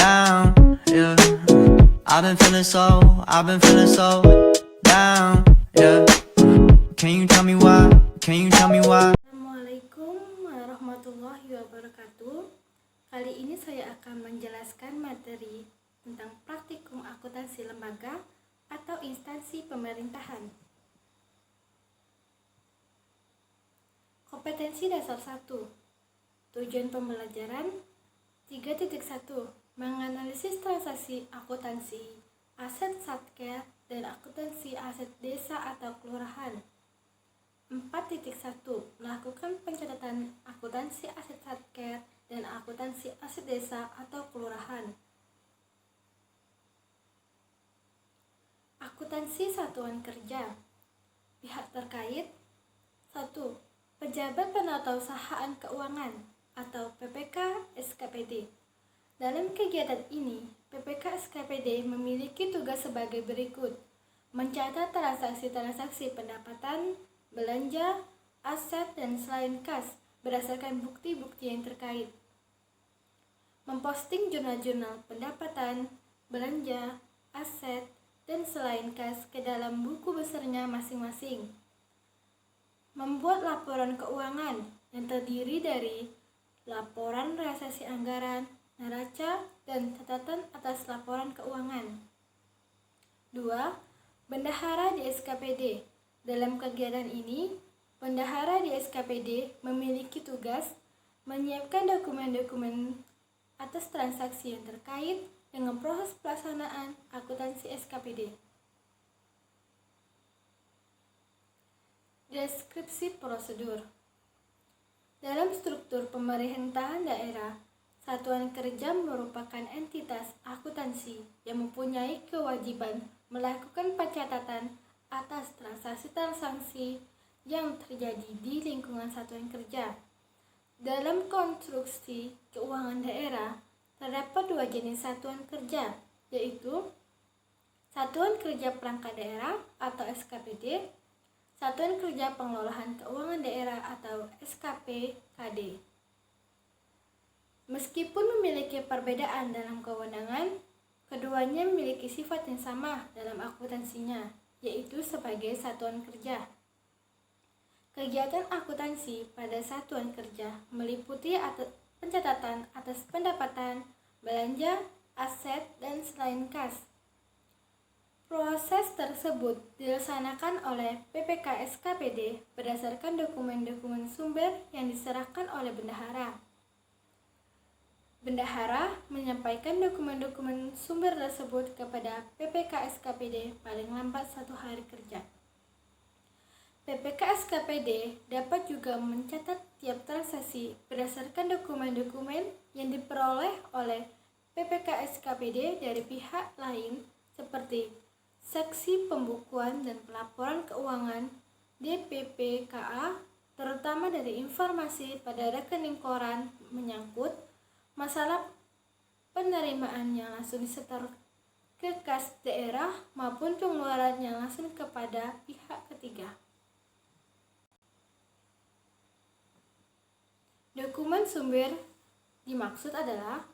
down, yeah. I've been feeling so down, yeah. Can you tell me why? Assalamualaikum warahmatullahi wabarakatuh. Kali ini saya akan menjelaskan materi tentang praktikum akuntansi lembaga atau instansi pemerintahan. Kompetensi dasar 1. Tujuan pembelajaran 3.1. Menganalisis transaksi akuntansi aset satker dan akuntansi aset desa atau kelurahan. 4.1. Melakukan pencatatan akuntansi aset satker dan akuntansi aset desa atau kelurahan. Akuntansi satuan kerja. Pihak terkait 1. Pejabat Penatausahaan Keuangan atau PPK SKPD. Dalam kegiatan ini, PPK SKPD memiliki tugas sebagai berikut: mencatat transaksi-transaksi pendapatan, belanja, aset, dan selain kas berdasarkan bukti-bukti yang terkait. Memposting jurnal-jurnal pendapatan, belanja, aset, dan selain kas ke dalam buku besarnya masing-masing. Membuat laporan keuangan yang terdiri dari laporan realisasi anggaran, neraca, dan catatan atas laporan keuangan. 2. Bendahara di SKPD. Dalam kegiatan ini, bendahara di SKPD memiliki tugas menyiapkan dokumen-dokumen atas transaksi yang terkait dengan proses pelaksanaan akuntansi SKPD. Deskripsi prosedur. Dalam struktur pemerintahan daerah, satuan kerja merupakan entitas akuntansi yang mempunyai kewajiban melakukan pencatatan atas transaksi-transaksi yang terjadi di lingkungan satuan kerja. Dalam konstruksi keuangan daerah, terdapat dua jenis satuan kerja, yaitu Satuan Kerja Perangkat Daerah atau SKPD, Satuan Kerja Pengelolaan Keuangan Daerah atau SKPKD. Meskipun memiliki perbedaan dalam kewenangan, keduanya memiliki sifat yang sama dalam akuntansinya, yaitu sebagai satuan kerja. Kegiatan akuntansi pada satuan kerja meliputi pencatatan atas pendapatan, belanja, aset, dan selain kas. Proses tersebut dilaksanakan oleh PPK SKPD berdasarkan dokumen-dokumen sumber yang diserahkan oleh bendahara. Bendahara menyampaikan dokumen-dokumen sumber tersebut kepada PPK SKPD paling lambat 1 hari kerja. PPK SKPD dapat juga mencatat tiap transaksi berdasarkan dokumen-dokumen yang diperoleh oleh PPK SKPD dari pihak lain seperti Seksi Pembukuan dan Pelaporan Keuangan DPPKA, terutama dari informasi pada rekening koran menyangkut masalah penerimaan yang langsung disetor ke kas daerah maupun pengeluaran yang langsung kepada pihak ketiga. Dokumen sumber dimaksud adalah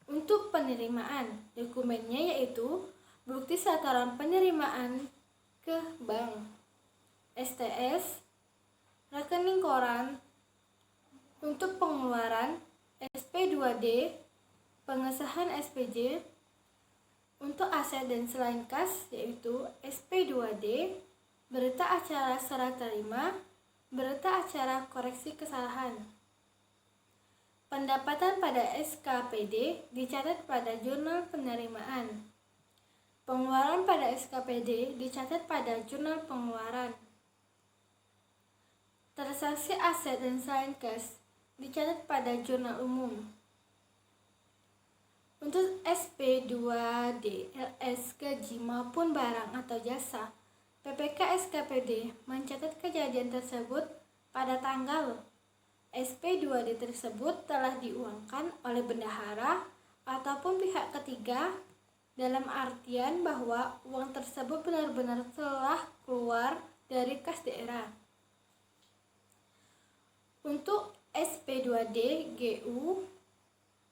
untuk penerimaan. Dokumennya yaitu bukti setoran penerimaan ke bank, STS, rekening koran, untuk pengeluaran SP2D, pengesahan SPJ, untuk aset dan selain kas yaitu SP2D, berita acara serah terima, berita acara koreksi kesalahan. Pendapatan pada SKPD dicatat pada jurnal penerimaan. Pengeluaran pada SKPD dicatat pada jurnal pengeluaran. Transaksi aset dan selain kas dicatat pada jurnal umum. Untuk SP2D, LS, gaji maupun barang atau jasa, PPK SKPD mencatat kejadian tersebut pada tanggal SP2D tersebut telah diuangkan oleh bendahara ataupun pihak ketiga, dalam artian bahwa uang tersebut benar-benar telah keluar dari kas daerah. Untuk SP2D, GU,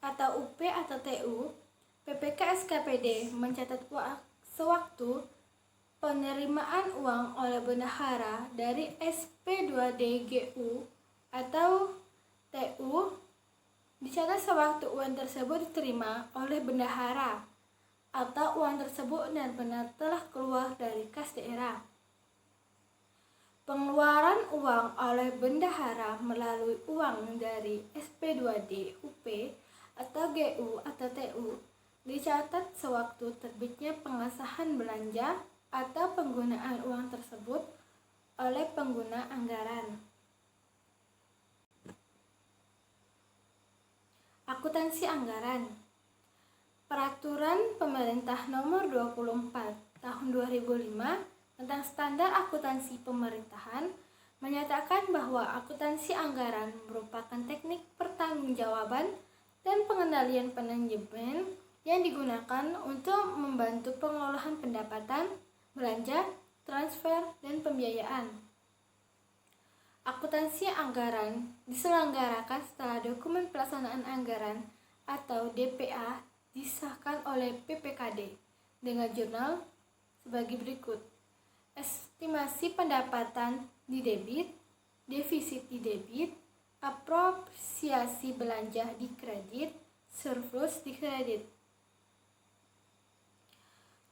atau UP atau TU, PPK SKPD mencatat sewaktu penerimaan uang oleh bendahara dari SP2DGU atau TU dicatat sewaktu uang tersebut diterima oleh bendahara atau uang tersebut benar-benar telah keluar dari kas daerah. Pengeluaran uang oleh bendahara melalui uang dari SP2D, UP, atau GU atau TU dicatat sewaktu terbitnya pengesahan belanja atau penggunaan uang tersebut oleh pengguna anggaran. Akuntansi anggaran. Peraturan Pemerintah Nomor 24 Tahun 2005 tentang standar akuntansi pemerintahan menyatakan bahwa akuntansi anggaran merupakan teknik pertanggungjawaban dan pengendalian manajemen yang digunakan untuk membantu pengelolaan pendapatan, belanja, transfer, dan pembiayaan. Akuntansi anggaran diselenggarakan setelah dokumen pelaksanaan anggaran atau DPA disahkan oleh PPKD dengan jurnal sebagai berikut. Estimasi pendapatan di debit, defisit di debit, apropriasi belanja di kredit, surplus di kredit.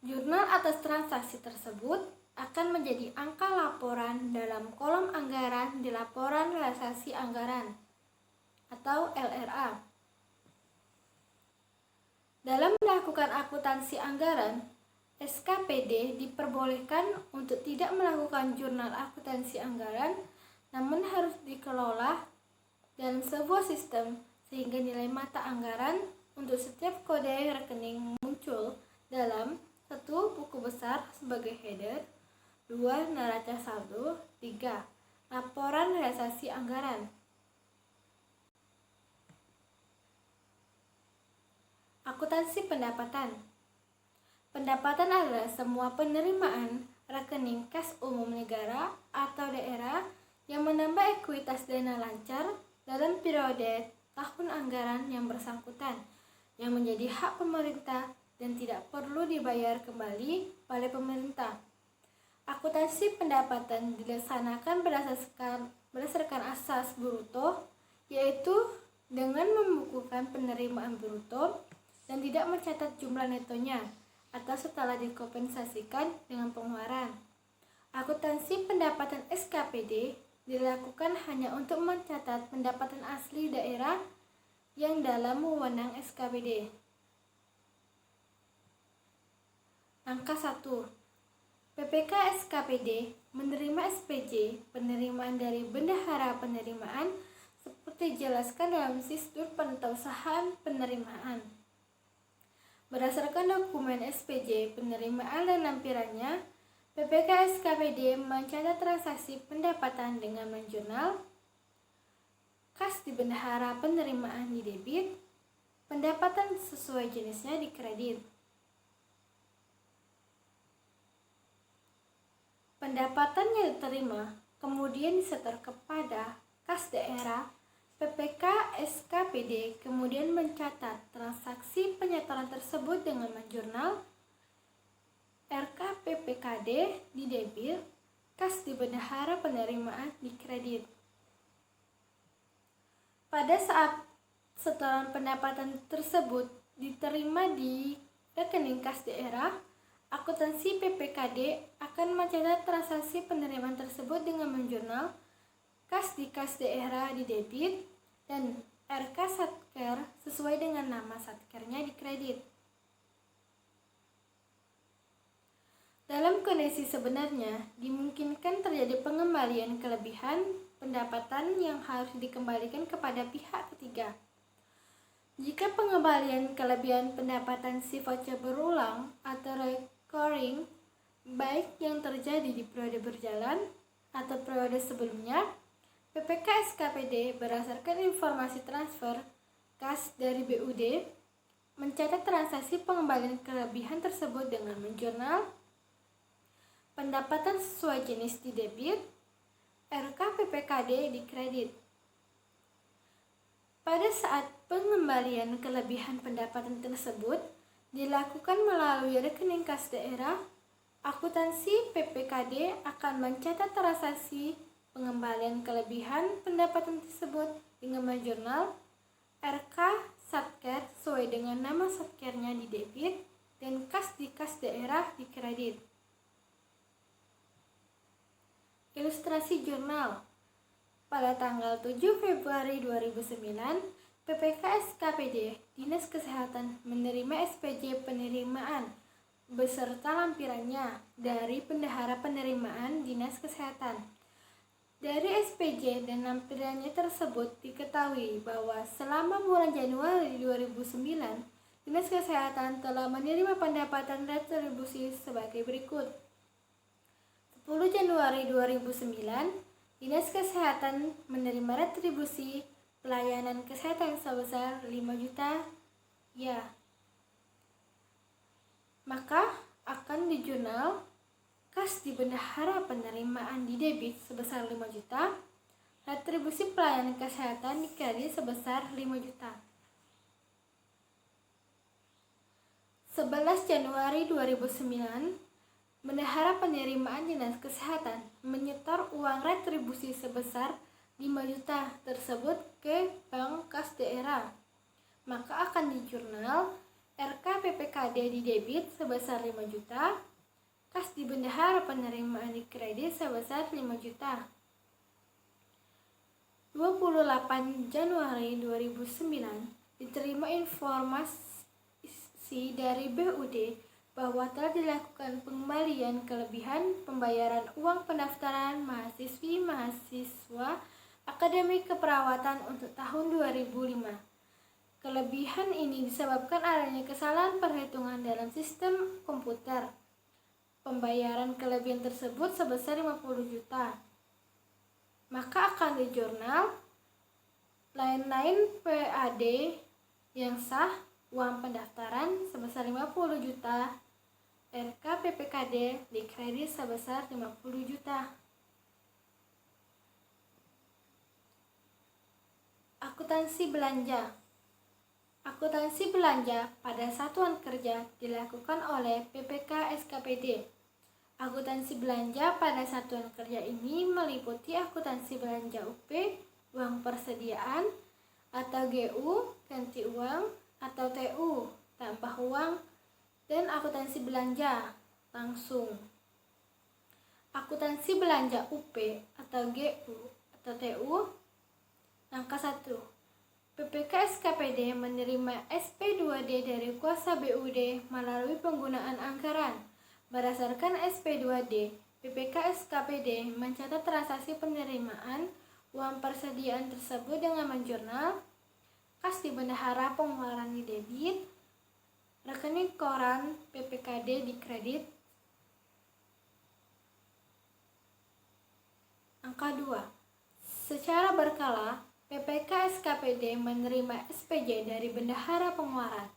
Jurnal atas transaksi tersebut akan menjadi angka laporan dalam kolom anggaran di laporan realisasi anggaran atau LRA. Dalam melakukan akuntansi anggaran, SKPD diperbolehkan untuk tidak melakukan jurnal akuntansi anggaran, namun harus dikelola dalam sebuah sistem sehingga nilai mata anggaran untuk setiap kode rekening muncul dalam 1. Buku besar sebagai header, 2. Neraca saldo, 3. Laporan realisasi anggaran. Akuntansi pendapatan. Pendapatan adalah semua penerimaan rekening kas umum negara atau daerah yang menambah ekuitas dana lancar dalam periode tahun anggaran yang bersangkutan, yang menjadi hak pemerintah dan tidak perlu dibayar kembali oleh pemerintah. Akuntansi pendapatan dilaksanakan berdasarkan asas bruto, yaitu dengan membukukan penerimaan bruto dan tidak mencatat jumlah netonya atau setelah dikompensasikan dengan pengeluaran. Akuntansi pendapatan SKPD dilakukan hanya untuk mencatat pendapatan asli daerah yang dalam wewenang SKPD. Angka 1. PPK SKPD menerima SPJ penerimaan dari bendahara penerimaan seperti dijelaskan dalam Sistur Penetausahaan Penerimaan. Berdasarkan dokumen SPJ penerimaan dan lampirannya, PPK SKPD mencatat transaksi pendapatan dengan menjurnal, kas di bendahara penerimaan di debit, pendapatan sesuai jenisnya di kredit. Pendapatan yang diterima kemudian disetor kepada kas daerah. PPK SKPD kemudian mencatat transaksi penyetoran tersebut dengan menjurnal, RK PPKD di debit, kas di bendahara penerimaan di kredit. Pada saat setoran pendapatan tersebut diterima di rekening kas daerah, akuntansi PPKD akan mencatat transaksi penerimaan tersebut dengan menjurnal, kas di kas daerah di debit, dan RK Satker sesuai dengan nama Satkernya di kredit. Dalam kondisi sebenarnya, dimungkinkan terjadi pengembalian kelebihan pendapatan yang harus dikembalikan kepada pihak ketiga. Jika pengembalian kelebihan pendapatan sifatnya berulang atau recurring, baik yang terjadi di periode berjalan atau periode sebelumnya, PPK SKPD berdasarkan informasi transfer kas dari BUD mencatat transaksi pengembalian kelebihan tersebut dengan menjurnal, pendapatan sesuai jenis di debit, RK PPKD di kredit. Pada saat pengembalian kelebihan pendapatan tersebut, dilakukan melalui rekening kas daerah, akuntansi PPKD akan mencatat transaksi pengembalian kelebihan pendapatan tersebut dengan menjurnal RK Satker sesuai dengan nama satkernya di debit dan kas di kas daerah di kredit. Ilustrasi jurnal. Pada tanggal 7 Februari 2009, PPK SKPD Dinas Kesehatan menerima SPJ penerimaan beserta lampirannya dari Bendahara Penerimaan Dinas Kesehatan. Dari SPJ dan lampirannya tersebut diketahui bahwa selama bulan Januari 2009, Dinas Kesehatan telah menerima pendapatan retribusi sebagai berikut. 10 Januari 2009, Dinas Kesehatan menerima retribusi pelayanan kesehatan sebesar 5 juta, ya. Maka akan di jurnal kas di bendahara penerimaan di debit sebesar 5 juta, retribusi pelayanan kesehatan di kredit sebesar 5 juta. 11 Januari 2009, Bendahara Penerimaan Dinas Kesehatan menyetor uang retribusi sebesar 5 juta tersebut ke bank kas daerah. Maka akan di jurnal RK PPKD di debit sebesar 5 juta, kas di Bendahara Penerimaan di kredit sebesar 5 juta. 28 Januari 2009 diterima informasi dari BUD bahwa telah dilakukan pengembalian kelebihan pembayaran uang pendaftaran mahasiswa Akademi Keperawatan untuk tahun 2005. Kelebihan ini disebabkan adanya kesalahan perhitungan dalam sistem komputer. Pembayaran kelebihan tersebut sebesar 50 juta. Maka akan di jurnal lain-lain PAD yang sah uang pendaftaran sebesar 50 juta, RK PPKD di kredit sebesar 50 juta. Akuntansi belanja. Akuntansi belanja pada satuan kerja dilakukan oleh PPK SKPD. Akuntansi belanja pada satuan kerja ini meliputi akuntansi belanja UP, uang persediaan, atau GU, ganti uang, atau TU, tambah uang, dan akuntansi belanja langsung. Akuntansi belanja UP atau GU atau TU. Angka 1. PPK SKPD menerima SP2D dari kuasa BUD melalui penggunaan anggaran. Berdasarkan SP2D, PPK SKPD mencatat transaksi penerimaan uang persediaan tersebut dengan menjurnal kas di bendahara pengeluaran di debit, rekening koran PPKD di kredit. Angka 2. Secara berkala, PPK SKPD menerima SPJ dari bendahara pengeluaran.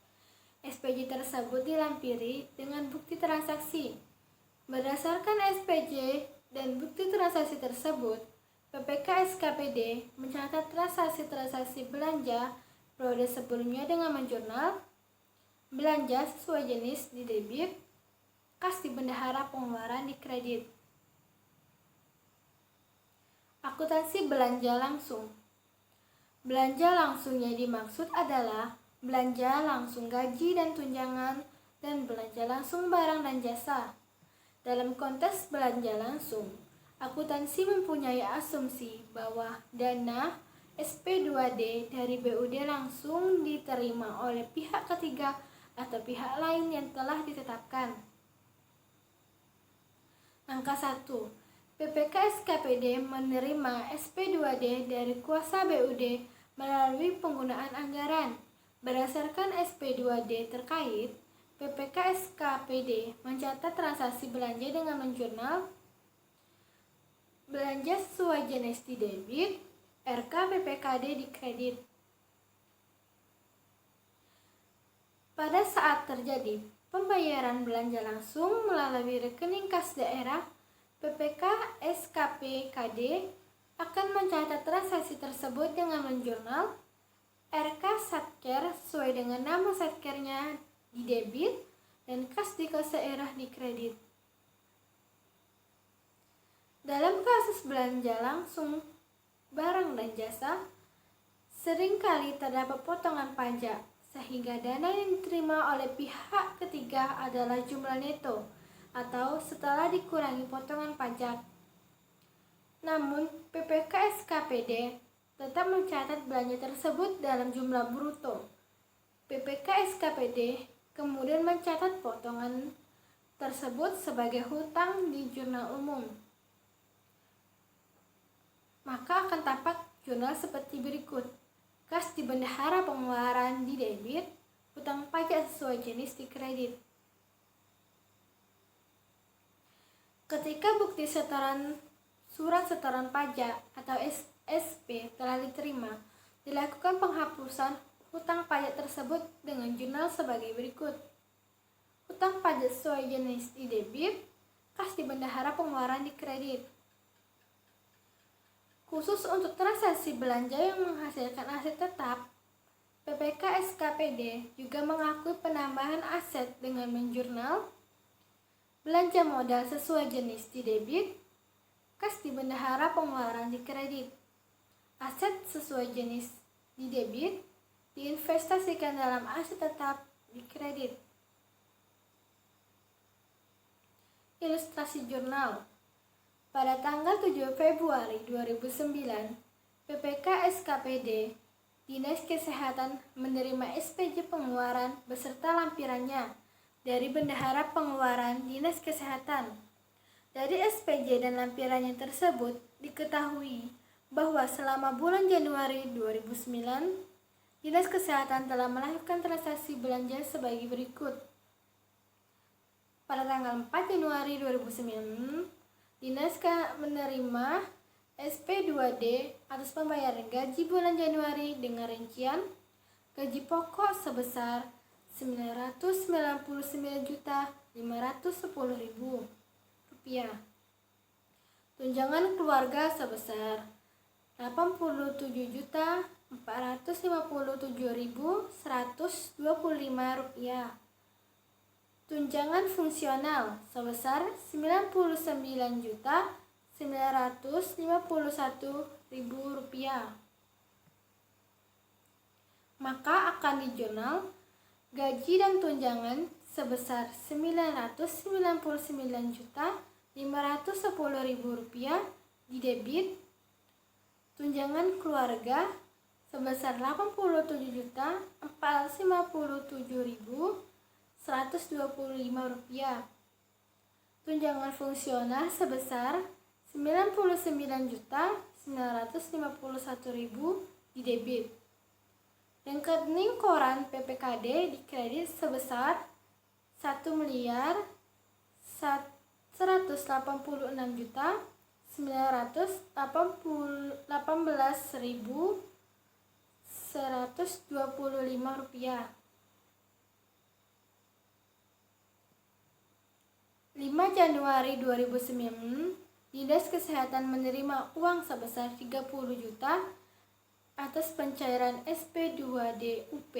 SPJ tersebut dilampiri dengan bukti transaksi. Berdasarkan SPJ dan bukti transaksi tersebut, PPK SKPD mencatat transaksi-transaksi belanja periode sebelumnya dengan menjurnal belanja sesuai jenis di debit, kas di bendahara pengeluaran di kredit. Akuntansi belanja langsung. Belanja langsung yang dimaksud adalah belanja langsung gaji dan tunjangan dan belanja langsung barang dan jasa. Dalam konteks belanja langsung, akuntansi mempunyai asumsi bahwa dana SP2D dari BUD langsung diterima oleh pihak ketiga atau pihak lain yang telah ditetapkan. Angka 1. PPK SKPD menerima SP2D dari kuasa BUD melalui penggunaan anggaran. Berdasarkan SP2D terkait, PPK SKPD mencatat transaksi belanja dengan menjurnal belanja sesuai jenis di debit, RK PPKD di kredit. Pada saat terjadi pembayaran belanja langsung melalui rekening kas daerah, PPK SKPKD akan mencatat transaksi tersebut dengan menjurnal RK Satker sesuai dengan nama satkernya di debit dan kas di kos daerah di kredit. Dalam kasus belanja langsung barang dan jasa, seringkali terdapat potongan pajak, sehingga dana yang diterima oleh pihak ketiga adalah jumlah neto atau setelah dikurangi potongan pajak. Namun, PPK SKPD tetap mencatat belanja tersebut dalam jumlah bruto. PPK SKPD kemudian mencatat potongan tersebut sebagai hutang di jurnal umum. Maka akan tampak jurnal seperti berikut: kas di bendahara pengeluaran di debit, hutang pajak sesuai jenis di kredit. Ketika bukti setoran surat setoran pajak atau SP telah diterima, dilakukan penghapusan hutang pajak tersebut dengan jurnal sebagai berikut: hutang pajak sesuai jenis di debit, kas di bendahara pengeluaran di kredit. Khusus untuk transaksi belanja yang menghasilkan aset tetap, PPK SKPD juga mengakui penambahan aset dengan menjurnal belanja modal sesuai jenis di debit, kas di bendahara pengeluaran di kredit. Aset sesuai jenis di debit diinvestasikan dalam aset tetap di kredit. Ilustrasi jurnal. Pada tanggal 7 Februari 2009, PPK SKPD, Dinas Kesehatan menerima SPJ pengeluaran beserta lampirannya dari Bendahara Pengeluaran Dinas Kesehatan. Dari SPJ dan lampirannya tersebut diketahui bahwa selama bulan Januari 2009, Dinas Kesehatan telah melakukan transaksi belanja sebagai berikut. Pada tanggal 4 Januari 2009, Dinas menerima SP2D atas pembayaran gaji bulan Januari dengan rincian gaji pokok sebesar Rp999.510.000, tunjangan keluarga sebesar Rp87.457.125, tunjangan fungsional sebesar Rp99.951.000. Maka akan dijurnal gaji dan tunjangan sebesar Rp999.510.000 di debit, tunjangan keluarga sebesar Rp89.457.125, tunjangan fungsional sebesar Rp99.951.000 di debit. Rekening koran PPKD di kredit sebesar Rp1.118.125. 5 Januari 2009, Dinas Kesehatan menerima uang sebesar 30 juta atas pencairan SP2D UP.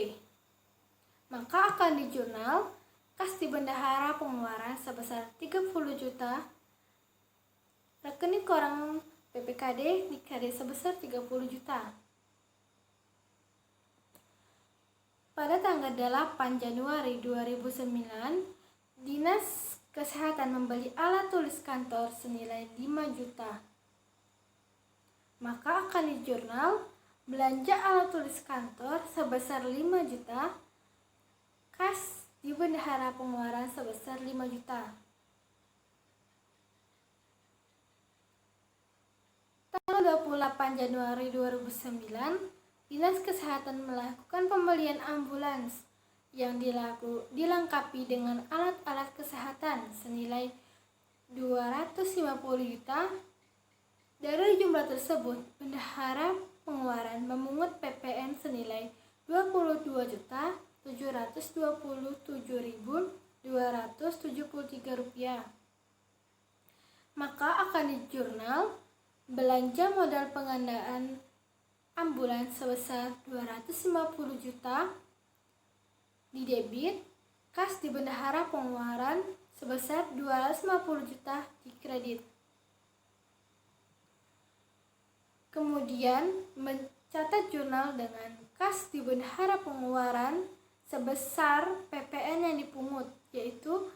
Maka akan dijurnal kas di bendahara pengeluaran sebesar 30 juta, rekening koran PPKD di kredit sebesar 30 juta. Pada tanggal 8 Januari 2009, Dinas Kesehatan membeli alat tulis kantor senilai 5 juta. Maka akan dijurnal belanja alat tulis kantor sebesar 5 juta, kas di bendahara pengeluaran sebesar 5 juta. Tanggal 28 Januari 2009, Dinas Kesehatan melakukan pembelian ambulans yang dilengkapi dengan alat-alat kesehatan senilai 250 juta. Dari jumlah tersebut, bendahara pengeluaran memungut PPN senilai Rp22.727.273. Maka akan dijurnal belanja modal pengadaan ambulans sebesar 250 juta di debit, kas di bendahara pengeluaran sebesar 250 juta dikredit. Kemudian mencatat jurnal dengan kas di bendahara pengeluaran sebesar PPN yang dipungut, yaitu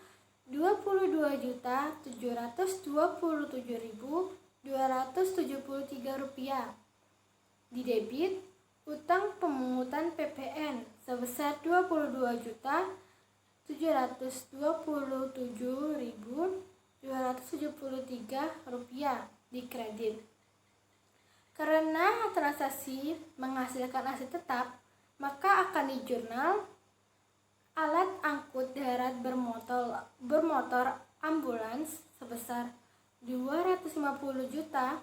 Rp22.727.273. Di debit, utang pemungutan PPN sebesar Rp22.727.273 di kredit. Karena transaksi menghasilkan aset tetap, maka akan dijurnal alat angkut darat bermotor ambulans sebesar 250 juta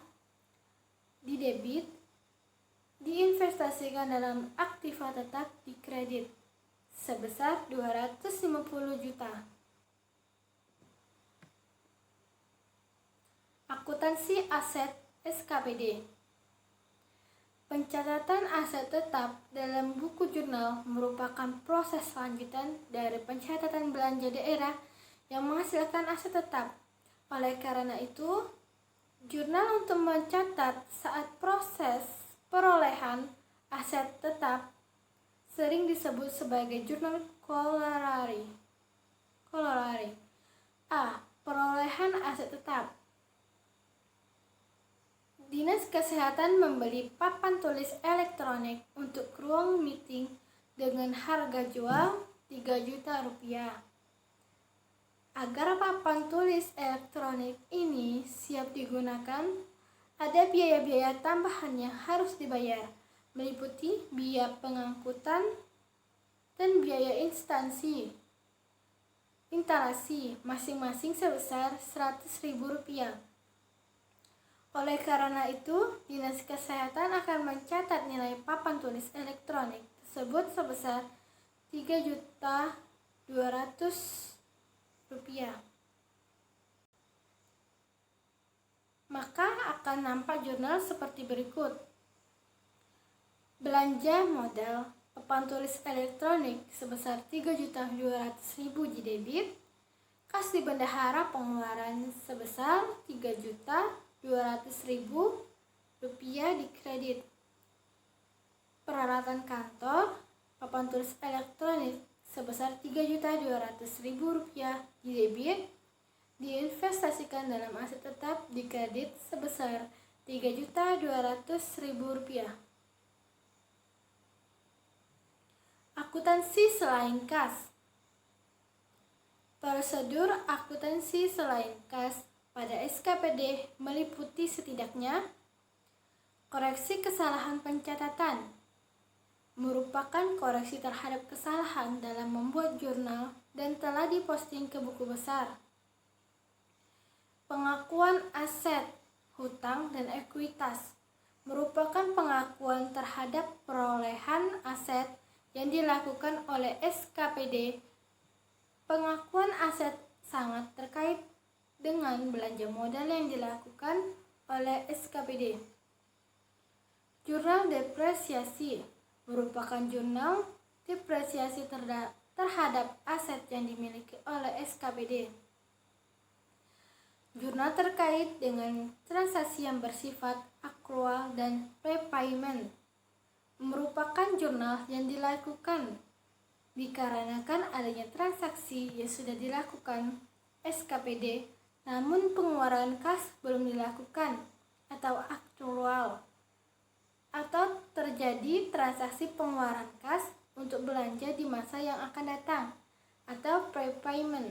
di debit, diinvestasikan dalam aktiva tetap di kredit sebesar 250 juta. Akuntansi aset SKPD. Pencatatan aset tetap dalam buku jurnal merupakan proses lanjutan dari pencatatan belanja daerah yang menghasilkan aset tetap. Oleh karena itu, jurnal untuk mencatat saat proses perolehan aset tetap sering disebut sebagai jurnal kolorari. A. Perolehan aset tetap. Dinas Kesehatan membeli papan tulis elektronik untuk ruang meeting dengan harga jual Rp3 juta. Agar papan tulis elektronik ini siap digunakan, ada biaya-biaya tambahan yang harus dibayar, meliputi biaya pengangkutan dan biaya instalasi masing-masing sebesar Rp100.000. Oleh karena itu, Dinas Kesehatan akan mencatat nilai papan tulis elektronik tersebut sebesar Rp3.200.000. Maka akan nampak jurnal seperti berikut. Belanja modal papan tulis elektronik sebesar Rp3.200.000 di debit, kas di bendahara pengeluaran sebesar Rp3.200.000 di kredit. Peralatan kantor papan tulis elektronik sebesar Rp3.200.000 di debit, diinvestasikan dalam aset tetap di kredit sebesar Rp3.200.000. Akuntansi selain kas. Prosedur akuntansi selain kas pada SKPD meliputi setidaknya koreksi kesalahan pencatatan, merupakan koreksi terhadap kesalahan dalam membuat jurnal dan telah diposting ke buku besar. Pengakuan aset, hutang, dan ekuitas merupakan pengakuan terhadap perolehan aset yang dilakukan oleh SKPD. Pengakuan aset sangat terkait dengan belanja modal yang dilakukan oleh SKPD. Jurnal depresiasi merupakan jurnal depresiasi terhadap aset yang dimiliki oleh SKPD. Jurnal terkait dengan transaksi yang bersifat akrual dan prepayment merupakan jurnal yang dilakukan dikarenakan adanya transaksi yang sudah dilakukan SKPD namun pengeluaran kas belum dilakukan atau aktual, atau terjadi transaksi pengeluaran kas untuk belanja di masa yang akan datang atau prepayment.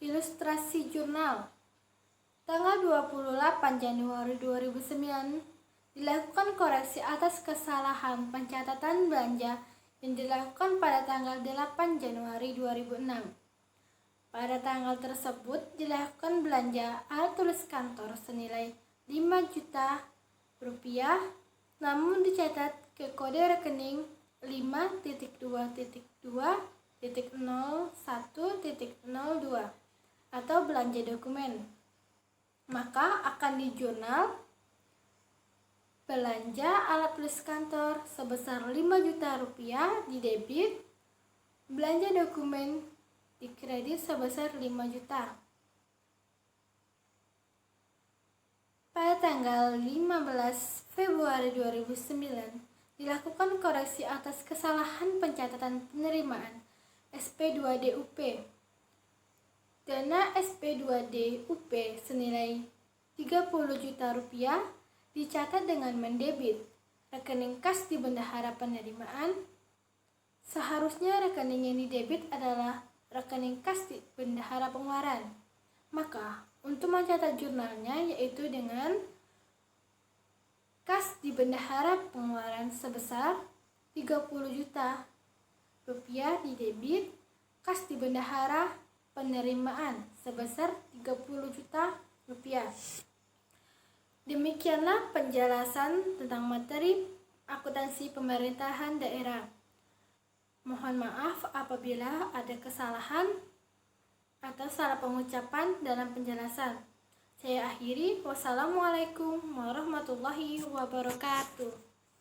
Ilustrasi jurnal. Tanggal 28 Januari 2009 dilakukan koreksi atas kesalahan pencatatan belanja yang dilakukan pada tanggal 8 Januari 2006. Pada tanggal tersebut dilakukan belanja alat tulis kantor senilai Rp5 juta, namun dicatat ke kode rekening 5.2.2.01.02 atau belanja dokumen. Maka akan dijurnal Belanja alat tulis kantor sebesar 5 juta rupiah di debit. Belanja dokumen di kredit sebesar 5 juta. Pada tanggal 15 Februari 2009, dilakukan koreksi atas kesalahan pencatatan penerimaan SP2D UP. Dana SP2D UP senilai 30 juta rupiah dicatat dengan mendebit rekening kas di bendahara penerimaan. Seharusnya rekening yang didebit adalah rekening kas di bendahara pengeluaran. Maka, untuk mencatat jurnalnya yaitu dengan kas di bendahara pengeluaran sebesar 30 juta rupiah didebit, kas di bendahara penerimaan sebesar 30 juta rupiah. Demikianlah penjelasan tentang materi akuntansi pemerintahan daerah. Mohon maaf apabila ada kesalahan atau salah pengucapan dalam penjelasan. Saya akhiri. Wassalamualaikum warahmatullahi wabarakatuh.